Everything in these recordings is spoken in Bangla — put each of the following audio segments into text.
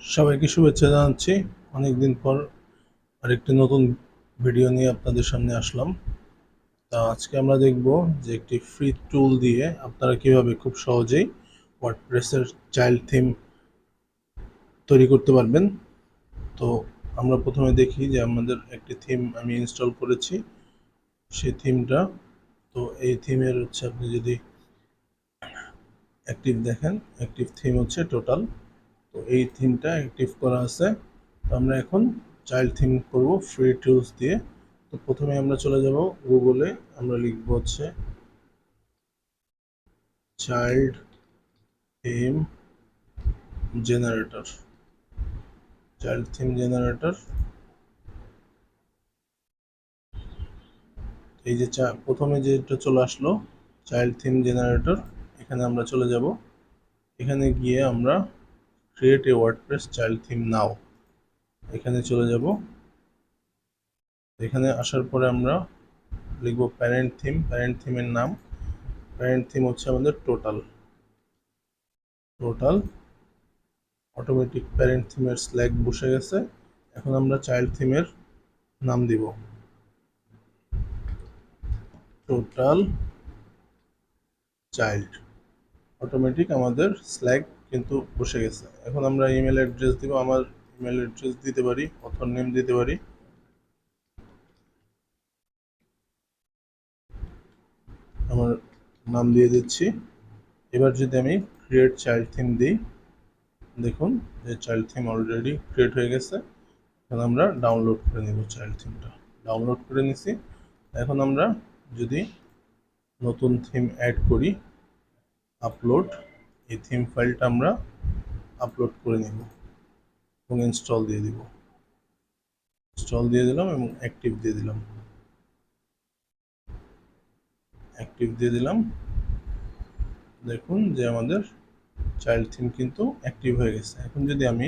সবাইকে শুভেচ্ছা জানাচ্ছি। অনেকদিন পর আরেকটি নতুন ভিডিও নিয়ে আপনাদের সামনে আসলাম। তা আজকে আমরা দেখব যে একটি ফ্রি টুল দিয়ে আপনারা কিভাবে খুব সহজেই ওয়ার্ডপ্রেসের চাইল্ড থিম তৈরি করতে পারবেন। তো আমরা প্রথমে দেখি যে আমাদের একটি থিম আমি ইনস্টল করেছি, সেই থিমটা। তো এই থিমের হচ্ছে আপনি যদি অ্যাক্টিভ দেখেন, অ্যাক্টিভ থিম হচ্ছে টোটাল। তো এই থিমটা অ্যাক্টিভ করা আছে। তো আমরা এখন চাইল্ড থিম করব ফ্রি টুলস দিয়ে। তো প্রথমে আমরা চলে যাব গুগলে, আমরা লিখব হচ্ছে child theme generator. Child theme generator, এই যে প্রথমে যেটা চলে আসলো চাইল্ড থিম জেনারেটর, এখানে আমরা চলে যাব। এখানে গিয়ে আমরা create a WordPress child theme now, এখানে চলে যাব। এখানে আসার পরে আমরা লিখব প্যারেন্ট থিম। প্যারেন্ট থিমের নাম, প্যারেন্ট থিম হচ্ছে আমাদের টোটাল। টোটাল অটোমেটিক প্যারেন্ট থিমের স্ল্যাগ বসে গেছে। এখন আমরা চাইল্ড থিমের নাম দিব টোটাল চাইল্ড। অটোমেটিক আমাদের স্ল্যাগ কিন্তু বসে গেছে। এখন আমরা ইমেল অ্যাড্রেস দিব। আমার ইমেল অ্যাড্রেস দিতে পারি, অথর নেম দিতে পারি। আমার নাম দিয়ে দিচ্ছি। এবার যদি আমি ক্রিয়েট চাইল্ড থিম দিই, দেখুন যে চাইল্ড থিম অলরেডি ক্রিয়েট হয়ে গেছে। এখন আমরা ডাউনলোড করে নিব চাইল্ড থিমটা। ডাউনলোড করে নিছি। এখন আমরা যদি নতুন থিম অ্যাড করি, আপলোড, এই থিম ফাইলটা আমরা আপলোড করে নিব এবং ইনস্টল দিয়ে দিব। ইনস্টল দিয়ে দিলাম এবং অ্যাক্টিভ দিয়ে দিলাম। অ্যাক্টিভ দিয়ে দিলাম। দেখুন যে আমাদের চাইল্ড থিম কিন্তু অ্যাক্টিভ হয়ে গেছে। এখন যদি আমি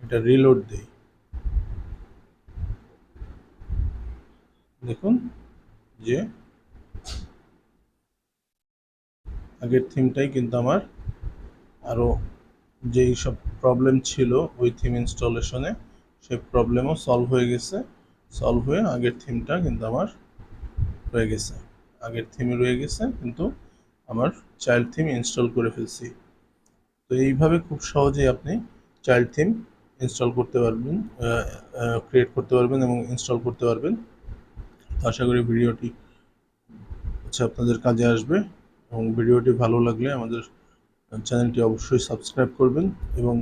এটা রিলোড দিই, দেখুন যে আগের থিমটাই কিন্তু আমার আরও যেই সব প্রবলেম ছিল ওই থিম ইনস্টলেশনে, সেই প্রবলেমও সলভ হয়ে গেছে। সলভ হয়ে আগের থিমটা কিন্তু আমার রয়ে গেছে। আগের থিমে রয়ে গেছে, কিন্তু আমার চাইল্ড থিম ইনস্টল করে ফেলছি। তো এইভাবে খুব সহজেই আপনি চাইল্ড থিম ইনস্টল করতে পারবেন, ক্রিয়েট করতে পারবেন এবং ইনস্টল করতে পারবেন। তো আশা করি ভিডিওটি হচ্ছে আপনাদের কাজে আসবে, এবং ভিডিওটি ভালো লাগলে আমাদের চ্যানেলটি অবশ্যই সাবস্ক্রাইব করবেন এবং